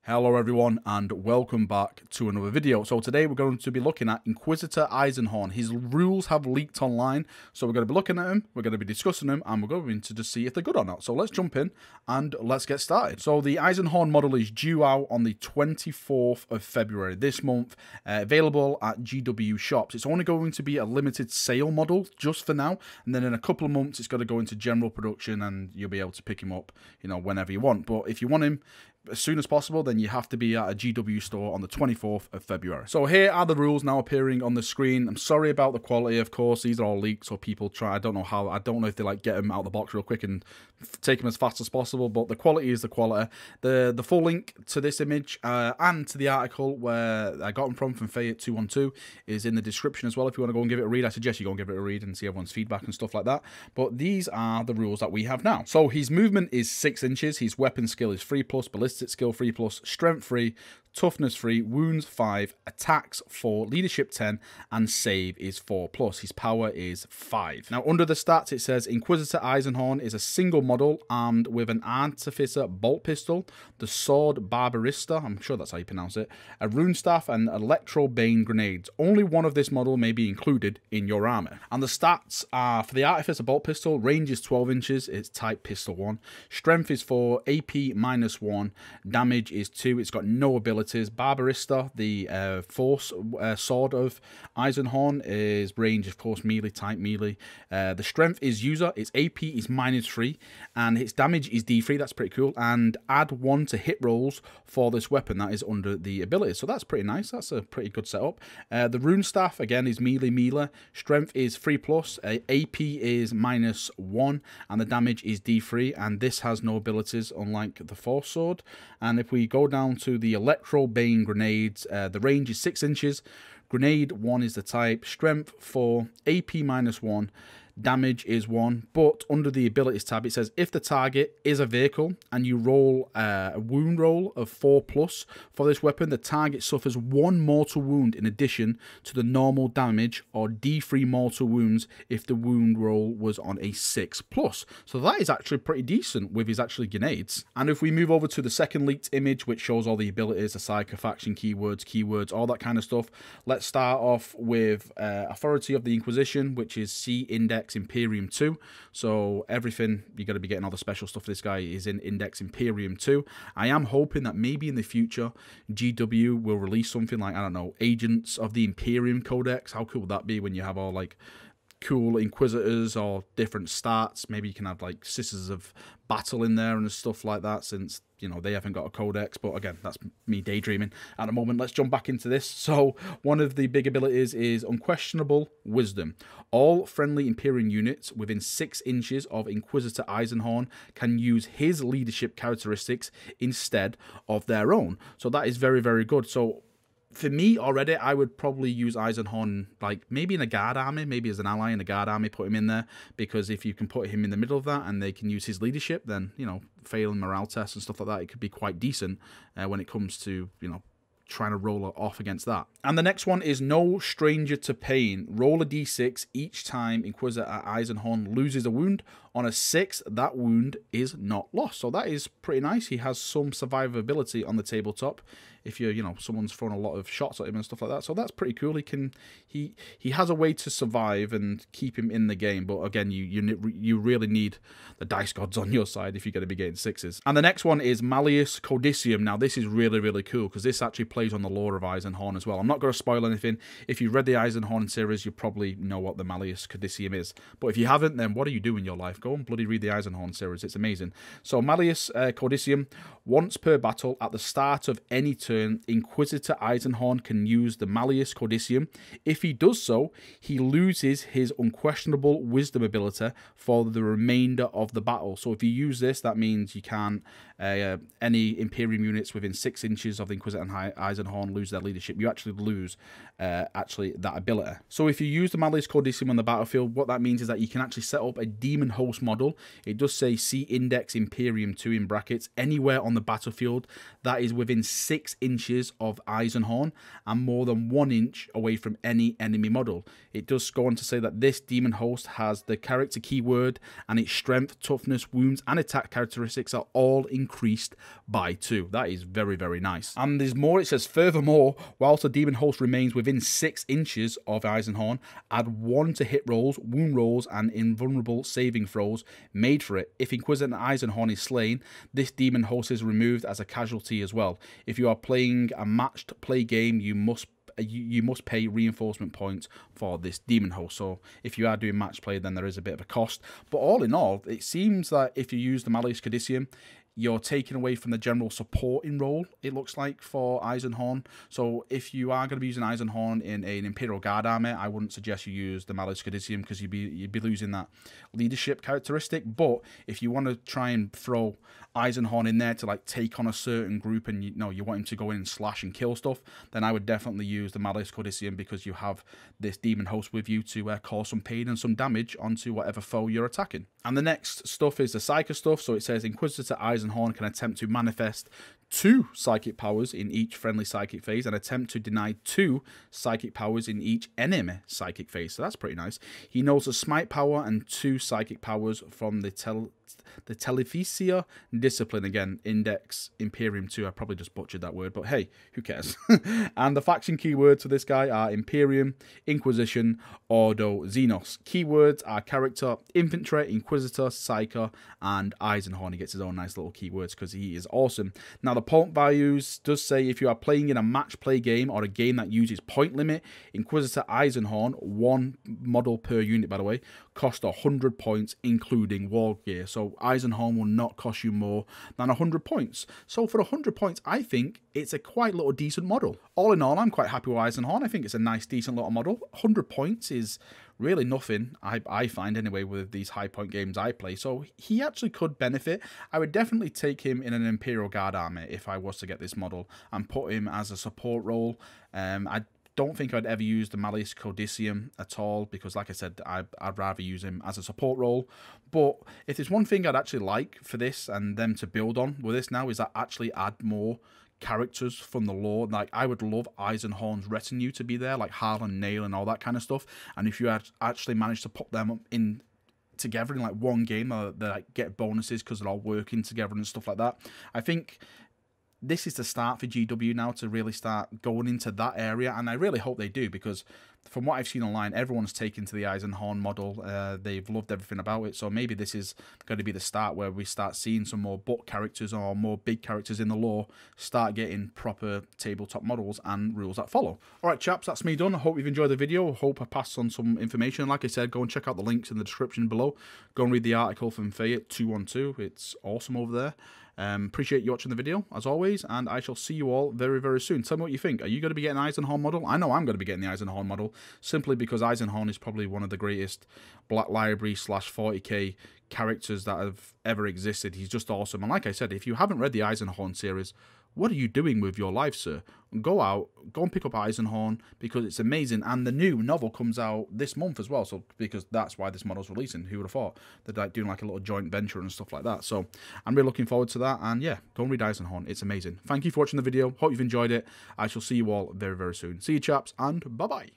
Hello everyone and welcome back to another video. So today we're going to be looking at Inquisitor Eisenhorn. His rules have leaked online, so we're going to be looking at him, we're going to be discussing them, and we're going to just see if they're good or not. So let's jump in and let's get started. So the Eisenhorn model is due out on the 24th of February this month, available at GW shops. It's only going to be a limited sale model just for now, and then in a couple of months it's going to go into general production and you'll be able to pick him up, whenever you want. But if you want him as soon as possible, then you have to be at a GW store on the 24th of February. So here are the rules now appearing on the screen. I'm sorry about the quality, of course. These are all leaks, so people try. I don't know if they get them out of the box real quick and take them as fast as possible, but the quality is the quality. The full link to this image and to the article where I got them from Faeit212 is in the description as well. If you want to go and give it a read, I suggest you go and give it a read and see everyone's feedback and stuff like that. But these are the rules that we have now. So his movement is 6 inches, his weapon skill is 3+, ballistic skill 3+, strength 3, toughness 3, wounds 5, attacks 4, leadership 10, and save is 4+. His power is 5. Now, under the stats, it says Inquisitor Eisenhorn is a single model armed with an Artificer bolt pistol, the sword Barbarista, I'm sure that's how you pronounce it, a rune staff, and electro bane grenades. Only one of this model may be included in your armor. And the stats are for the Artificer bolt pistol, range is 12 inches, it's type pistol 1, strength is 4, AP -1, damage is 2, it's got no ability. Barbarista, the force sword of Eisenhorn, is range, of course, melee, type melee. The strength is user, its AP is -3, and its damage is D3, that's pretty cool, and add 1 to hit rolls for this weapon. That is under the ability, so that's pretty nice, that's a pretty good setup. The rune staff, again, is melee, strength is 3+, AP is -1, and the damage is D3, and this has no abilities, unlike the force sword. And if we go down to the electro bane grenades, the range is 6 inches, grenade 1 is the type, strength 4, AP -1, damage is 1, but under the abilities tab it says if the target is a vehicle and you roll a wound roll of 4+ for this weapon, the target suffers 1 mortal wound in addition to the normal damage, or D3 mortal wounds if the wound roll was on a 6+. So that is actually pretty decent with his actually grenades. And if we move over to the second leaked image, which shows all the abilities, the psychofaction keywords, all that kind of stuff, let's start off with Authority of the Inquisition, which is C Index Imperium 2. So everything you're going to be getting, all the special stuff for this guy is in Index Imperium 2. I am hoping that maybe in the future GW will release something like, I don't know, Agents of the Imperium Codex. How cool would that be when you have all like cool Inquisitors or different stats? Maybe you can have like Sisters of Battle in there and stuff like that, since they haven't got a codex. But again, that's me daydreaming at the moment. Let's jump back into this. So one of the big abilities is Unquestionable Wisdom. All friendly Imperium units within 6 inches of Inquisitor Eisenhorn can use his leadership characteristics instead of their own. So that is very, very good. So for me already, I would probably use Eisenhorn, like maybe in a guard army, maybe as an ally in a guard army, put him in there, because if you can put him in the middle of that and they can use his leadership, then, failing morale tests and stuff like that, it could be quite decent when it comes to, trying to roll it off against that. And the next one is No Stranger to Pain. Roll a d6 each time Inquisitor Eisenhorn loses a wound. On a 6, that wound is not lost. So that is pretty nice. He has some survivability on the tabletop if you're, someone's throwing a lot of shots at him and stuff like that. So that's pretty cool. He has a way to survive and keep him in the game. But again, you really need the dice gods on your side if you're going to be getting 6s. And the next one is Malleus Codicium. Now this is really, really cool because this actually plays on the lore of Eisenhorn as well. I'm not going to spoil anything. If you've read the Eisenhorn series, you probably know what the Malleus Codicium is. But if you haven't, then what are you doing in your life? Go and bloody read the Eisenhorn series. It's amazing. So Malleus Codicium, once per battle at the start of any turn, Inquisitor Eisenhorn can use the Malleus Codicium. If he does so, he loses his Unquestionable Wisdom ability for the remainder of the battle. So if you use this, that means you can't any Imperium units within 6 inches of the Inquisitor Eisenhorn lose their leadership. You actually lose that ability. So if you use the Malleus Codicium on the battlefield, what that means is that you can actually set up a demon host Host model. It does say see Index Imperium 2 in brackets anywhere on the battlefield that is within 6 inches of Eisenhorn and more than 1 inch away from any enemy model. It does go on to say that this demon host has the character keyword, and its strength, toughness, wounds and attack characteristics are all increased by 2. That is very, very nice. And there's more. It says, furthermore, whilst the demon host remains within 6 inches of Eisenhorn, add 1 to hit rolls, wound rolls and invulnerable saving throws made for it. If Inquisitor Eisenhorn is slain, this demon host is removed as a casualty as well. If you are playing a matched play game, you must pay reinforcement points for this demon host. So if you are doing match play, then there is a bit of a cost. But all in all, it seems that if you use the Malleus Codicium, you're taking away from the general supporting role, it looks like, for Eisenhorn. So if you are going to be using Eisenhorn in an Imperial Guard army, I wouldn't suggest you use the Malleus Codicium because you'd be losing that leadership characteristic. But if you want to try and throw Eisenhorn in there to like take on a certain group and you want him to go in and slash and kill stuff, then I would definitely use the Malleus Codicium because you have this demon host with you to cause some pain and some damage onto whatever foe you're attacking. And the next stuff is the Psyker stuff. So it says Inquisitor Eisenhorn can attempt to manifest 2 psychic powers in each friendly psychic phase and attempt to deny 2 psychic powers in each enemy psychic phase. So that's pretty nice. He knows a smite power and 2 psychic powers from the Telephysia discipline. Again, Index Imperium 2. I probably just butchered that word, but hey, who cares? And the faction keywords for this guy are Imperium, Inquisition, Ordo, Xenos. Keywords are character, infantry, Inquisitor, Psyker, and Eisenhorn. He gets his own nice little keywords because he is awesome. Now, the point values does say if you are playing in a match play game or a game that uses point limit, Inquisitor Eisenhorn, 1 model per unit, by the way, cost 100 points, including war gear. So Eisenhorn will not cost you more than 100 points. So for 100 points, I think it's a quite little decent model. All in all, I'm quite happy with Eisenhorn. I think it's a nice, decent little model. 100 points is really nothing, I find anyway, with these high point games I play. So he actually could benefit. I would definitely take him in an Imperial Guard army if I was to get this model and put him as a support role. I don't think I'd ever use the Malleus Codicium at all because, like I said, I'd rather use him as a support role. But if there's one thing I'd actually like for this and them to build on with this now is that actually add more characters from the lore. Like, I would love Eisenhorn's retinue to be there, like Harlan, Nail and all that kind of stuff. And if you had actually managed to put them in together in like one game, they like get bonuses because they're all working together and stuff like that. I think this is the start for GW now to really start going into that area, and I really hope they do because from what I've seen online, everyone's taken to the Eisenhorn model. They've loved everything about it, so maybe this is going to be the start where we start seeing some more book characters or more big characters in the lore start getting proper tabletop models and rules that follow. Alright chaps, that's me done. I hope you've enjoyed the video. I hope I passed on some information. Like I said, go and check out the links in the description below. Go and read the article from Faeit212. It's awesome over there. Appreciate you watching the video, as always, and I shall see you all very, very soon. Tell me what you think. Are you going to be getting an Eisenhorn model? I know I'm going to be getting the Eisenhorn model, simply because Eisenhorn is probably one of the greatest Black Library / 40k characters that have ever existed. He's just awesome. And like I said, if you haven't read the Eisenhorn series, what are you doing with your life, sir? Go out, go and pick up Eisenhorn because it's amazing. And the new novel comes out this month as well. So because that's why this model's releasing. Who would have thought? They're like doing like a little joint venture and stuff like that. So I'm really looking forward to that. And yeah, go and read Eisenhorn. It's amazing. Thank you for watching the video. Hope you've enjoyed it. I shall see you all very, very soon. See you chaps, and bye-bye.